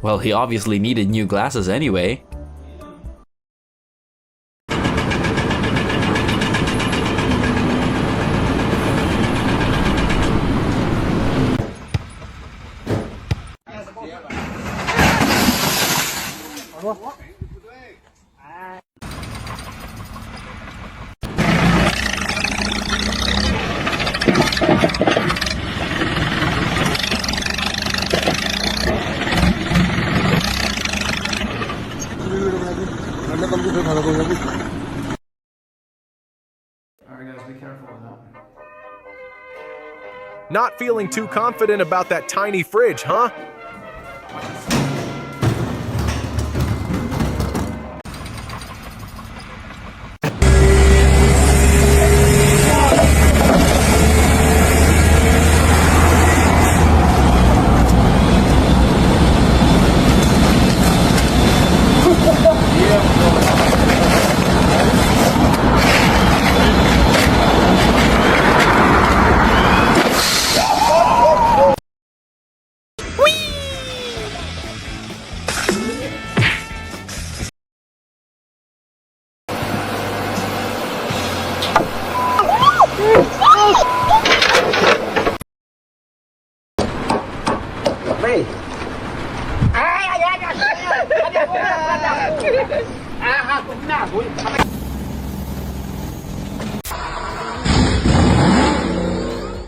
Well, he obviously needed new glasses anyway. Alright guys, be careful with that. Not feeling too confident about that tiny fridge, huh?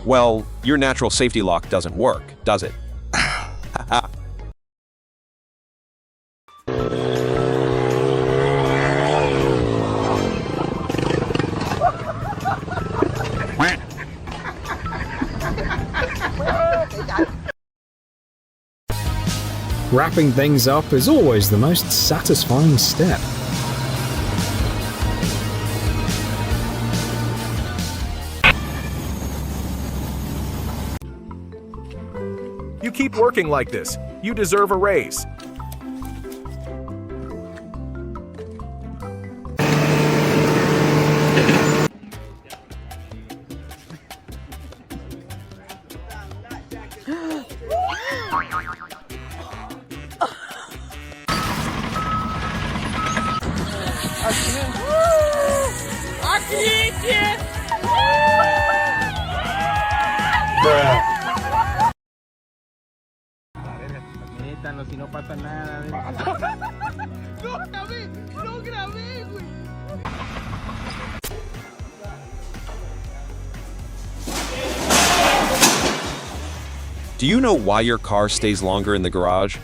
Well, your natural safety lock doesn't work, does it? Wrapping things up is always the most satisfying step. You keep working like this. You deserve a raise. Si no pasa nada. No grabé, güey. Do you know why your car stays longer in the garage?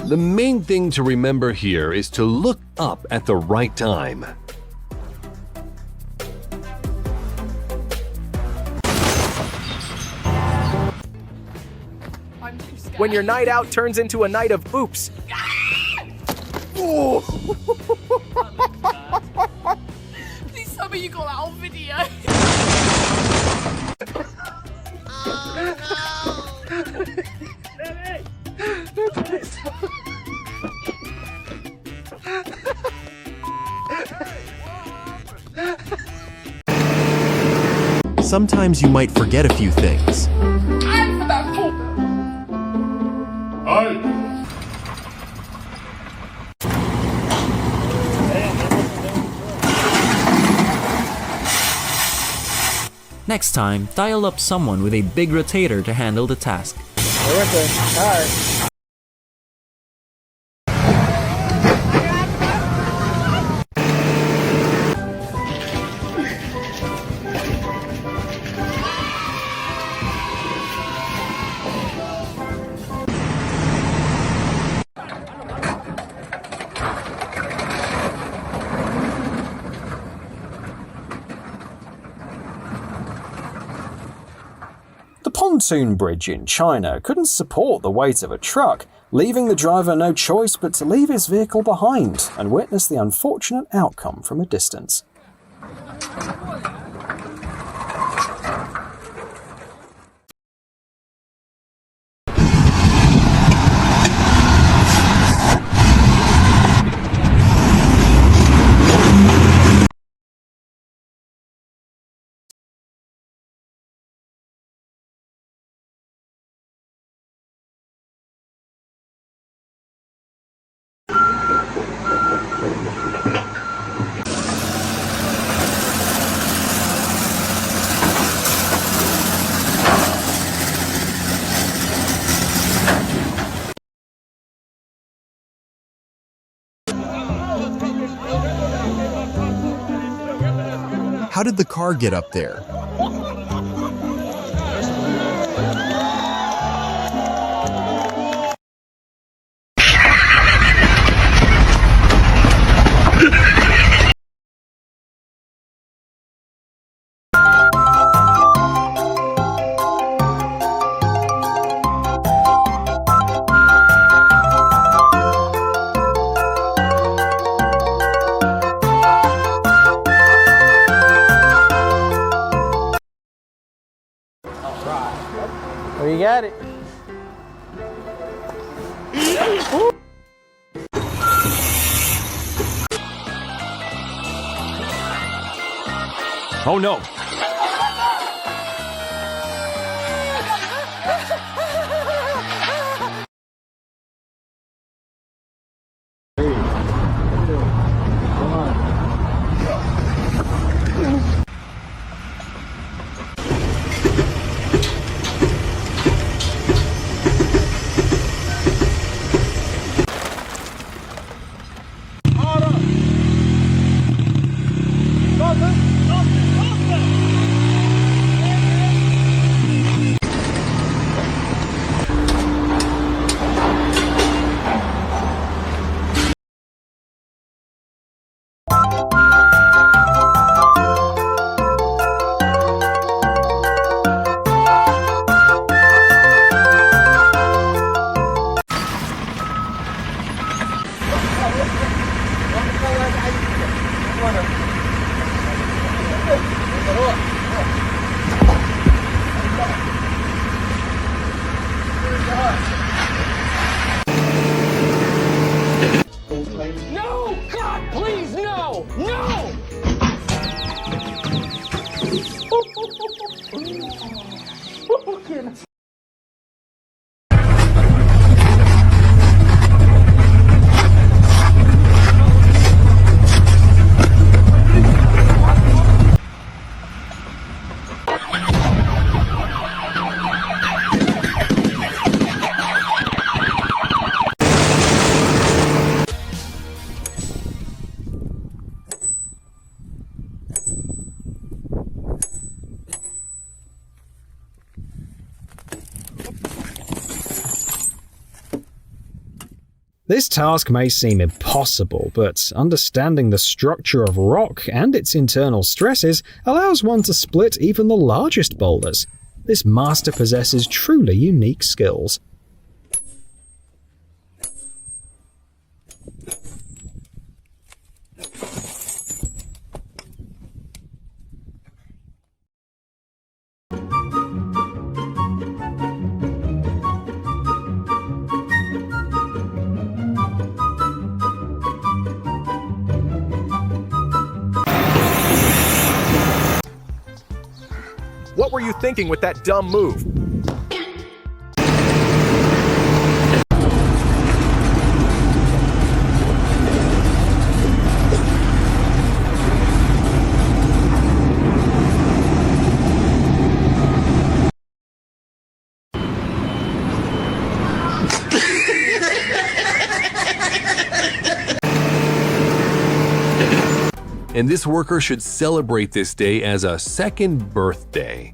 The main thing to remember here is to look up at the right time. When your night out turns into a night of oops. Ooh. Please tell me you got that on video. Sometimes you might forget a few things. I'm for that fool. Next time, dial up someone with a big rotator to handle the task. pontoon bridge in China couldn't support the weight of a truck, leaving the driver no choice but to leave his vehicle behind and witness the unfortunate outcome from a distance. How did the car get up there? Oh, you got it. Oh no! No! God, please, no! No! This task may seem impossible, but understanding the structure of rock and its internal stresses allows one to split even the largest boulders. This master possesses truly unique skills. What were you thinking with that dumb move? And this worker should celebrate this day as a second birthday.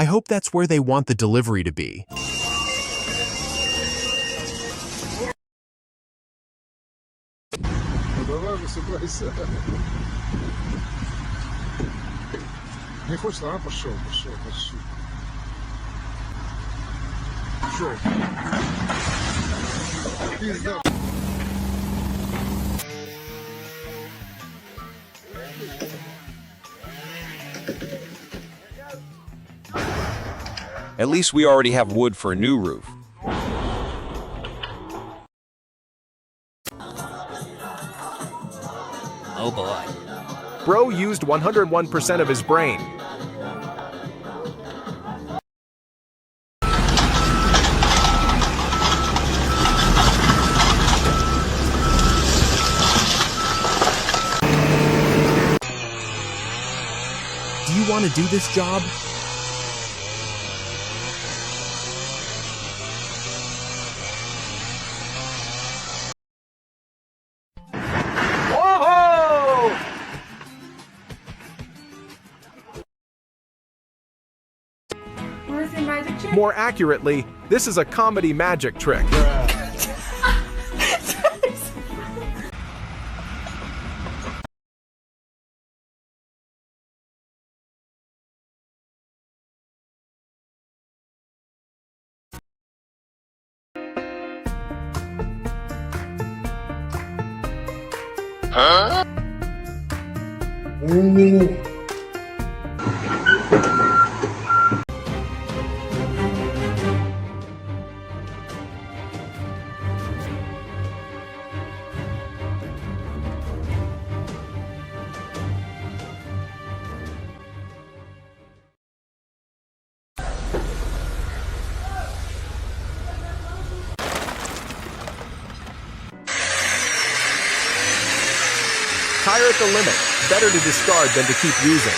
I hope that's where they want the delivery to be. At least we already have wood for a new roof. Oh boy. Bro used 101% of his brain. Do you want to do this job? Where's the magic trick? More accurately, this is a comedy magic trick. Tire at the limit. Better to discard than to keep using.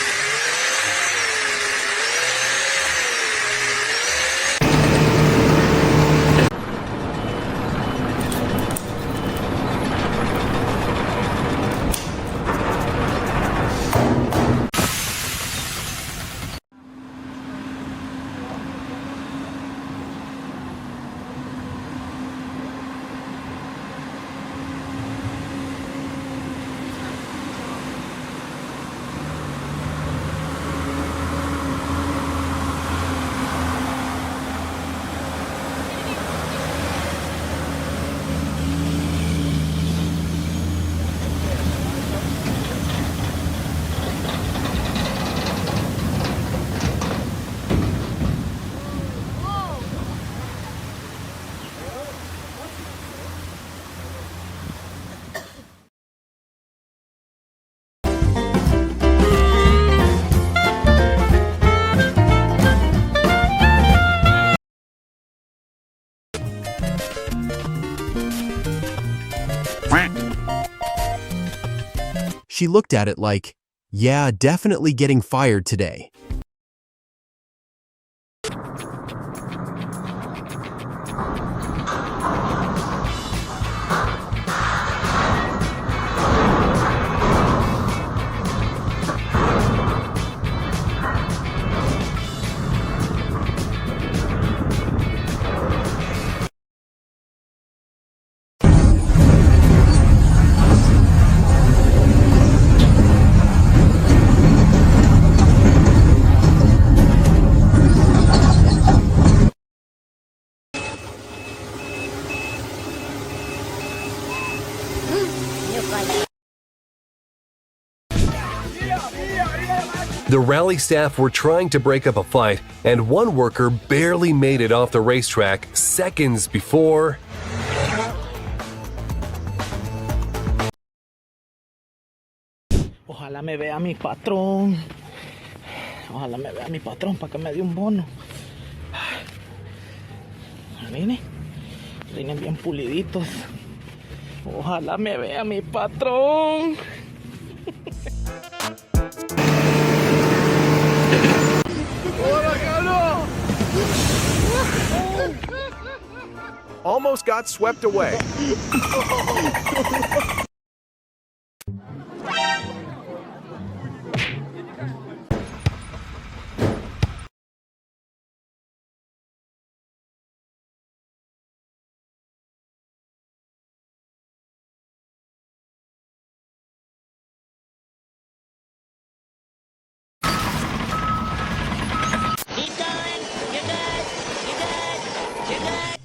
She looked at it like, yeah, definitely getting fired today. The rally staff were trying to break up a fight, and one worker barely made it off the racetrack seconds before... Ojalá me vea mi patrón. Ojalá me vea mi patrón para que me dé un bono. Vienen bien puliditos. Ojalá me vea mi patrón. Almost got swept away.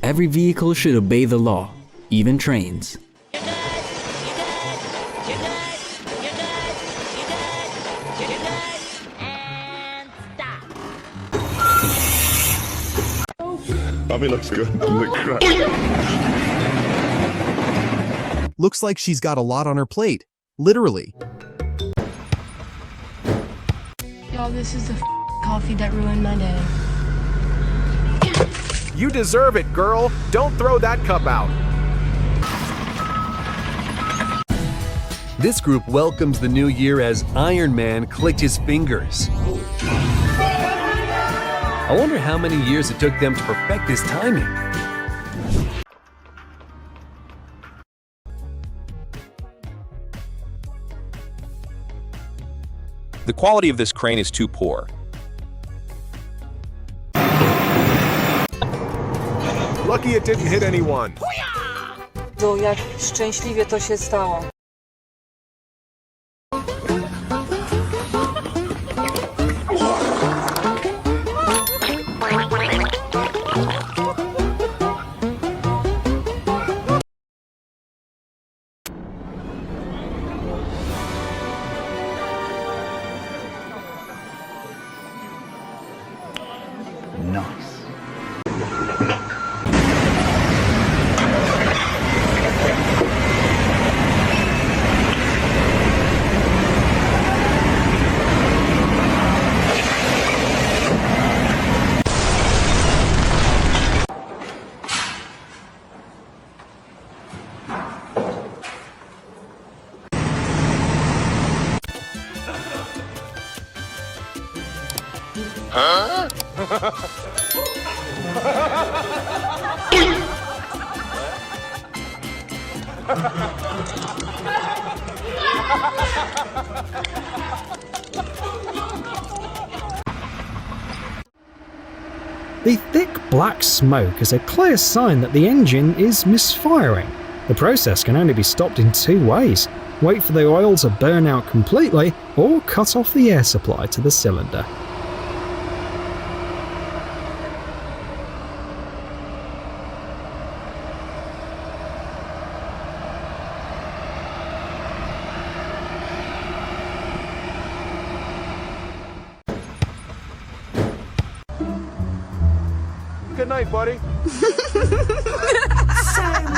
Every vehicle should obey the law, even trains. Bobby looks good. Looks like she's got a lot on her plate. Literally. Y'all, this is the coffee that ruined my day. You deserve it, girl. Don't throw that cup out. This group welcomes the new year as Iron Man clicked his fingers. I wonder how many years it took them to perfect this timing. The quality of this crane is too poor. Lucky it didn't hit anyone. Jak szczęśliwie to się stało. The thick black smoke is a clear sign that the engine is misfiring. The process can only be stopped in two ways: wait for the oil to burn out completely, or cut off the air supply to the cylinder. Good night, buddy. Say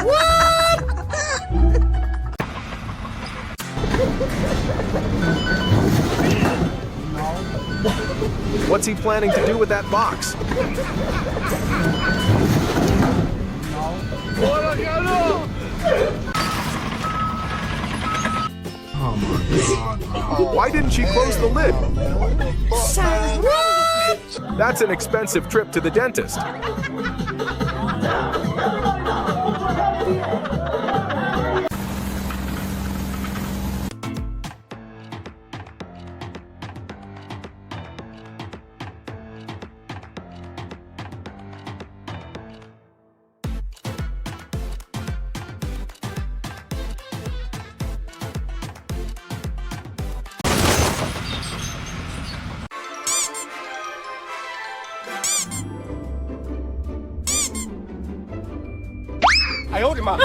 what? What's he planning to do with that box? Oh my God. Why didn't she close the lid? Say what? That's an expensive trip to the dentist. I owed him up.